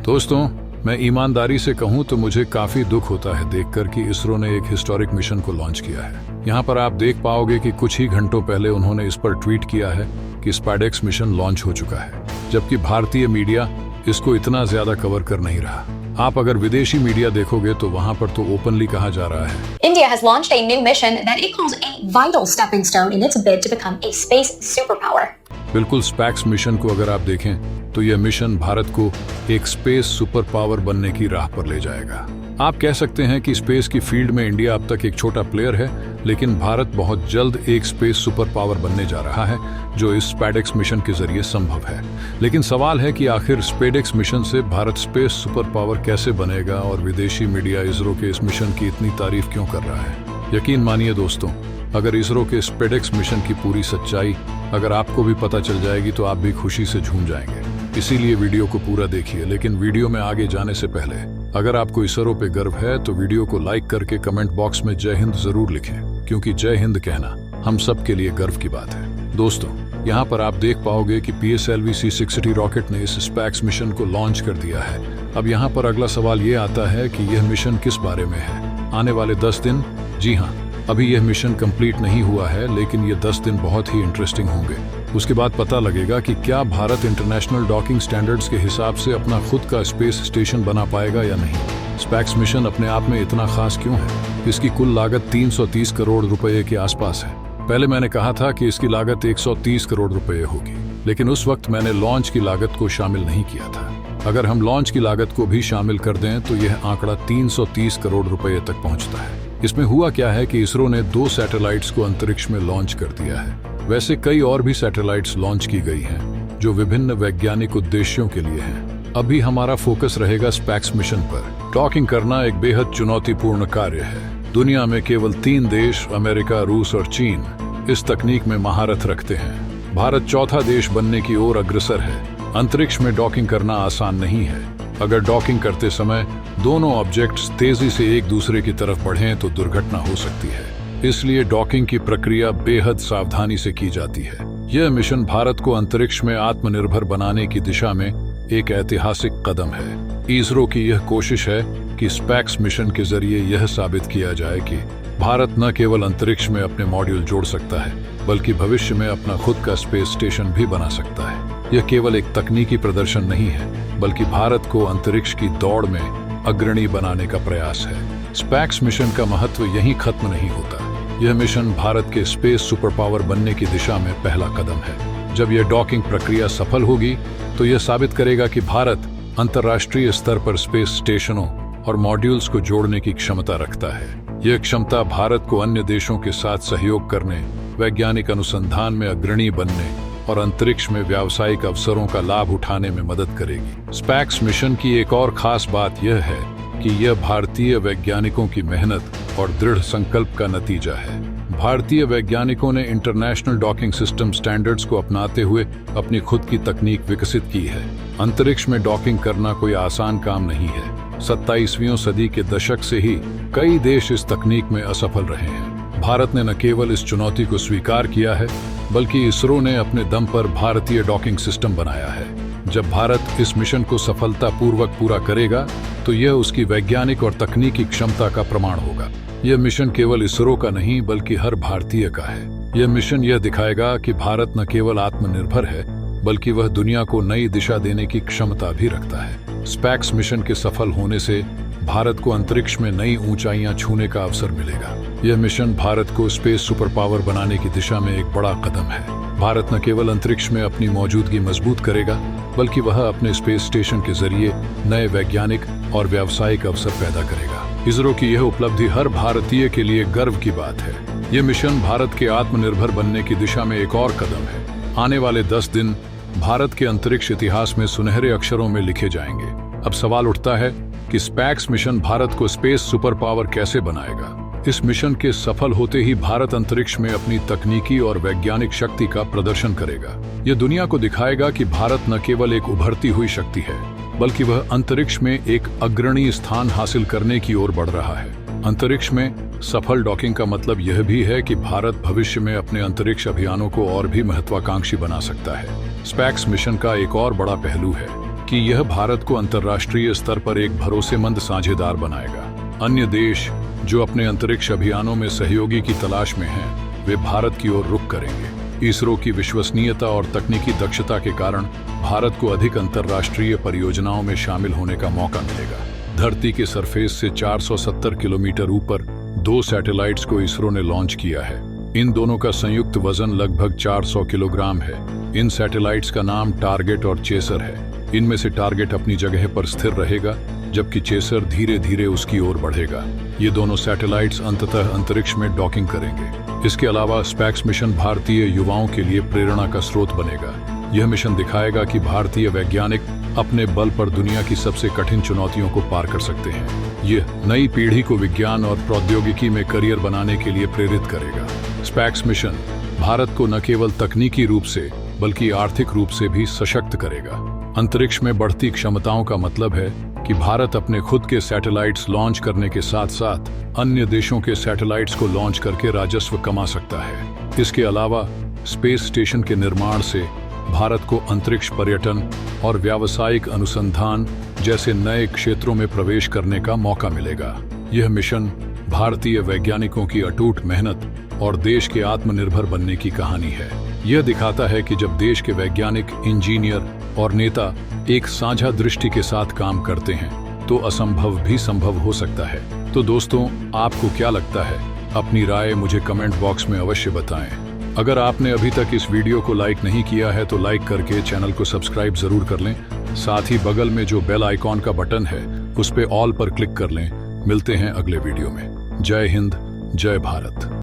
दोस्तों, मैं ईमानदारी से कहूं तो मुझे काफी दुख होता है देखकर कि इसरो ने एक हिस्टोरिक मिशन को लॉन्च किया है। यहाँ पर आप देख पाओगे कि कुछ ही घंटों पहले उन्होंने इस पर ट्वीट किया है कि स्पैडेक्स मिशन लॉन्च हो चुका है, जबकि भारतीय मीडिया इसको इतना ज्यादा कवर कर नहीं रहा। आप अगर विदेशी मीडिया देखोगे तो वहाँ पर तो ओपनली कहा जा रहा है India has launched a new mission that it calls a vital stepping stone in its bid to become a space superpower. बिल्कुल, स्पैक्स मिशन को अगर आप देखें तो यह मिशन भारत को एक स्पेस सुपर पावर बनने की राह पर ले जाएगा। आप कह सकते हैं कि स्पेस की फील्ड में इंडिया अब तक एक छोटा प्लेयर है, लेकिन भारत बहुत जल्द एक स्पेस सुपर पावर बनने जा रहा है, जो इस स्पैडेक्स मिशन के जरिए संभव है। लेकिन सवाल है कि आखिर स्पैडेक्स मिशन से भारत स्पेस सुपर पावर कैसे बनेगा और विदेशी मीडिया इसरो के इस मिशन की इतनी तारीफ क्यों कर रहा है। यकीन मानिए दोस्तों, अगर इसरो के स्पैडेक्स मिशन की पूरी सच्चाई अगर आपको भी पता चल जाएगी तो आप भी खुशी से झूम जाएंगे। इसीलिए वीडियो को पूरा देखिए। लेकिन वीडियो में आगे जाने से पहले अगर आपको इसरो पे गर्व है तो वीडियो को लाइक करके कमेंट बॉक्स में जय हिंद जरूर लिखें, क्योंकि जय हिंद कहना हम सब के लिए गर्व की बात है। दोस्तों, यहाँ पर आप देख पाओगे कि PSLV C-680 रॉकेट ने इस स्पैक्स मिशन को लॉन्च कर दिया है। अब यहाँ पर अगला सवाल ये आता है कि यह मिशन किस बारे में है। आने वाले 10 दिन, जी हाँ, अभी यह मिशन कंप्लीट नहीं हुआ है, लेकिन ये 10 दिन बहुत ही इंटरेस्टिंग होंगे। उसके बाद पता लगेगा कि क्या भारत इंटरनेशनल डॉकिंग स्टैंडर्ड्स के हिसाब से अपना खुद का स्पेस स्टेशन बना पाएगा या नहीं। स्पैक्स मिशन अपने आप में इतना खास क्यों है? इसकी कुल लागत 330 करोड़ रुपए के आसपास है। पहले मैंने कहा था कि इसकी लागत 130 करोड़ रुपए होगी, लेकिन उस वक्त मैंने लॉन्च की लागत को शामिल नहीं किया था। अगर हम लॉन्च की लागत को भी शामिल कर दें तो यह आंकड़ा 330 करोड़ रुपए तक पहुंचता है। इसमें हुआ क्या है कि इसरो ने 2 सैटेलाइट्स को अंतरिक्ष में लॉन्च कर दिया है। वैसे कई और भी सैटेलाइट्स लॉन्च की गई हैं, जो विभिन्न वैज्ञानिक उद्देश्यों के लिए हैं। अभी हमारा फोकस रहेगा स्पैक्स मिशन पर। डॉकिंग करना एक बेहद चुनौतीपूर्ण कार्य है। दुनिया में केवल 3 देश, अमेरिका, रूस और चीन, इस तकनीक में महारत रखते हैं। भारत चौथा देश बनने की ओर अग्रसर है। अंतरिक्ष में डॉकिंग करना आसान नहीं है। अगर डॉकिंग करते समय दोनों ऑब्जेक्ट्स तेजी से एक दूसरे की तरफ बढ़ें तो दुर्घटना हो सकती है। इसलिए डॉकिंग की प्रक्रिया बेहद सावधानी से की जाती है। यह मिशन भारत को अंतरिक्ष में आत्मनिर्भर बनाने की दिशा में एक ऐतिहासिक कदम है। इसरो की यह कोशिश है कि स्पैक्स मिशन के जरिए यह साबित किया जाए कि भारत न केवल अंतरिक्ष में अपने मॉड्यूल जोड़ सकता है, बल्कि भविष्य में अपना खुद का स्पेस स्टेशन भी बना सकता है। यह केवल एक तकनीकी प्रदर्शन नहीं है, बल्कि भारत को अंतरिक्ष की दौड़ में अग्रणी बनाने का प्रयास है। स्पैक्स मिशन का महत्व यहीं खत्म नहीं होता। यह मिशन भारत के स्पेस सुपर पावर बनने की दिशा में पहला कदम है। जब यह डॉकिंग प्रक्रिया सफल होगी तो यह साबित करेगा कि भारत अंतर्राष्ट्रीय स्तर पर स्पेस स्टेशनों और मॉड्यूल्स को जोड़ने की क्षमता रखता है। यह क्षमता भारत को अन्य देशों के साथ सहयोग करने, वैज्ञानिक अनुसंधान में अग्रणी बनने और अंतरिक्ष में व्यावसायिक अवसरों का लाभ उठाने में मदद करेगी। स्पैक्स मिशन की एक और खास बात यह है कि यह भारतीय वैज्ञानिकों की मेहनत और दृढ़ संकल्प का नतीजा है। भारतीय वैज्ञानिकों ने इंटरनेशनल डॉकिंग सिस्टम स्टैंडर्ड्स को अपनाते हुए अपनी खुद की तकनीक विकसित की है। अंतरिक्ष में डॉकिंग करना कोई आसान काम नहीं है। 27वीं सदी के दशक से ही कई देश इस तकनीक में असफल रहे हैं। भारत ने न केवल इस चुनौती को स्वीकार किया है, बल्कि इसरो ने अपने दम पर भारतीय डॉकिंग सिस्टम बनाया है। जब भारत इस मिशन को सफलतापूर्वक पूरा करेगा तो यह उसकी वैज्ञानिक और तकनीकी क्षमता का प्रमाण होगा। यह मिशन केवल इसरो का नहीं, बल्कि हर भारतीय का है। यह मिशन यह दिखाएगा कि भारत न केवल आत्मनिर्भर है, बल्कि वह दुनिया को नई दिशा देने की क्षमता भी रखता है। स्पैक्स मिशन के सफल होने से भारत को अंतरिक्ष में नई ऊंचाइयां छूने का अवसर मिलेगा। यह मिशन भारत को स्पेस सुपर पावर बनाने की दिशा में एक बड़ा कदम है। भारत न केवल अंतरिक्ष में अपनी मौजूदगी मजबूत करेगा, बल्कि वह अपने स्पेस स्टेशन के जरिए नए वैज्ञानिक और व्यावसायिक अवसर पैदा करेगा। इसरो की यह उपलब्धि हर भारतीय के लिए गर्व की बात है। यह मिशन भारत के आत्मनिर्भर बनने की दिशा में एक और कदम है। आने वाले 10 दिन भारत के अंतरिक्ष इतिहास में सुनहरे अक्षरों में लिखे जाएंगे। अब सवाल उठता है कि स्पैक्स मिशन भारत को स्पेस सुपर पावर कैसे बनाएगा। इस मिशन के सफल होते ही भारत अंतरिक्ष में अपनी तकनीकी और वैज्ञानिक शक्ति का प्रदर्शन करेगा। यह दुनिया को दिखाएगा कि भारत न केवल एक उभरती हुई शक्ति है, बल्कि वह अंतरिक्ष में एक अग्रणी स्थान हासिल करने की ओर बढ़ रहा है। अंतरिक्ष में सफल डॉकिंग का मतलब यह भी है कि भारत भविष्य में अपने अंतरिक्ष अभियानों को और भी महत्वाकांक्षी बना सकता है। स्पैक्स मिशन का एक और बड़ा पहलू है कि यह भारत को अंतर्राष्ट्रीय स्तर पर एक भरोसेमंद साझेदार बनाएगा। अन्य देश जो अपने अंतरिक्ष अभियानों में सहयोगी की तलाश में हैं, वे भारत की ओर रुख करेंगे। इसरो की विश्वसनीयता और तकनीकी दक्षता के कारण भारत को अधिक अंतर्राष्ट्रीय परियोजनाओं में शामिल होने का मौका मिलेगा। धरती के सरफेस से 470 किलोमीटर ऊपर 2 सैटेलाइट्स को इसरो ने लॉन्च किया है। इन दोनों का संयुक्त वजन लगभग 400 किलोग्राम है। इन सैटेलाइट्स का नाम टारगेट और चेसर है। इनमें से टारगेट अपनी जगह पर स्थिर रहेगा, जबकि चेसर धीरे धीरे उसकी ओर बढ़ेगा। ये दोनों सैटेलाइट्स अंततः अंतरिक्ष में डॉकिंग करेंगे। इसके अलावा स्पैक्स मिशन भारतीय युवाओं के लिए प्रेरणा का स्रोत बनेगा। यह मिशन दिखाएगा कि भारतीय वैज्ञानिक अपने बल पर दुनिया की सबसे कठिन चुनौतियों को पार कर सकते हैं। यह नई पीढ़ी को विज्ञान और प्रौद्योगिकी में करियर बनाने के लिए प्रेरित करेगा। स्पैक्स मिशन भारत को न केवल तकनीकी रूप से बल्कि आर्थिक रूप से भी सशक्त करेगा। अंतरिक्ष में बढ़ती क्षमताओं का मतलब है कि भारत अपने खुद के सैटेलाइट्स लॉन्च करने के साथ साथ अन्य देशों के सैटेलाइट्स को लॉन्च करके राजस्व कमा सकता है। इसके अलावा स्पेस स्टेशन के निर्माण से भारत को अंतरिक्ष पर्यटन और व्यावसायिक अनुसंधान जैसे नए क्षेत्रों में प्रवेश करने का मौका मिलेगा। यह मिशन भारतीय वैज्ञानिकों की अटूट मेहनत और देश के आत्मनिर्भर बनने की कहानी है। यह दिखाता है कि जब देश के वैज्ञानिक, इंजीनियर और नेता एक साझा दृष्टि के साथ काम करते हैं तो असंभव भी संभव हो सकता है। तो दोस्तों, आपको क्या लगता है? अपनी राय मुझे कमेंट बॉक्स में अवश्य बताएं। अगर आपने अभी तक इस वीडियो को लाइक नहीं किया है तो लाइक करके चैनल को सब्सक्राइब जरूर कर लें। साथ ही बगल में जो बेल आइकॉन का बटन है उस पे ऑल पर क्लिक कर लें। मिलते हैं अगले वीडियो में। जय हिंद, जय भारत।